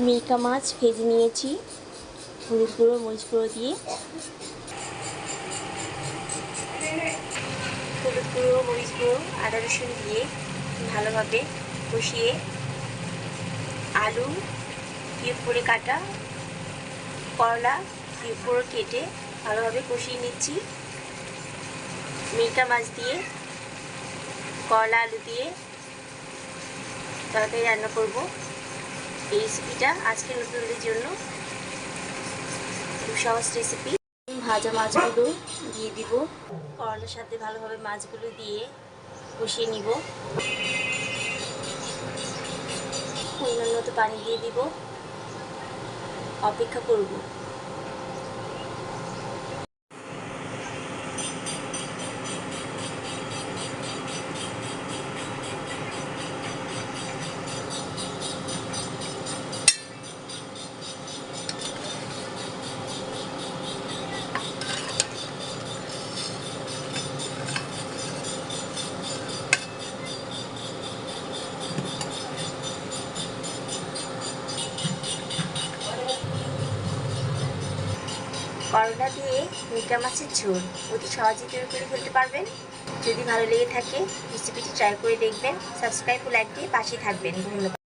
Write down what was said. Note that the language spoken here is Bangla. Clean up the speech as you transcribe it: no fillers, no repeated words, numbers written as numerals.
মিরকা মাছ ভেজে নিয়েছি হলুদ গুঁড়ো মরিচ গুঁড়ো দিয়ে। হলুদ গুঁড়ো মরিচ গুঁড়ো আদা রসুন দিয়ে ভালোভাবে কষিয়ে আলু কিউব করে কাটা, করলা কিউব করে কেটে ভালোভাবে কষিয়ে নিচ্ছি। মিরকা মাছ দিয়ে করলা আলু দিয়ে তরকারি রান্না করব। এই রেসিপিটা আজকের নতুনদের জন্য খুব সহজ রেসিপি। ভাজা মাছগুলো দিয়ে দিব, করলার সাথে ভালোভাবে মাছগুলো দিয়ে কষিয়ে নিব। পরিমাণ মতো পানি দিয়ে দিব, অপেক্ষা করব। করলা দিয়ে মিরকা মাছের ঝোল অতি সহজেই তৈরি করে ফেলতে পারবেন। যদি ভালো লেগে থাকে রেসিপিটি ট্রাই করে দেখবেন। সাবস্ক্রাইব ও লাইক দিয়ে পাশে থাকবেন। ধন্যবাদ।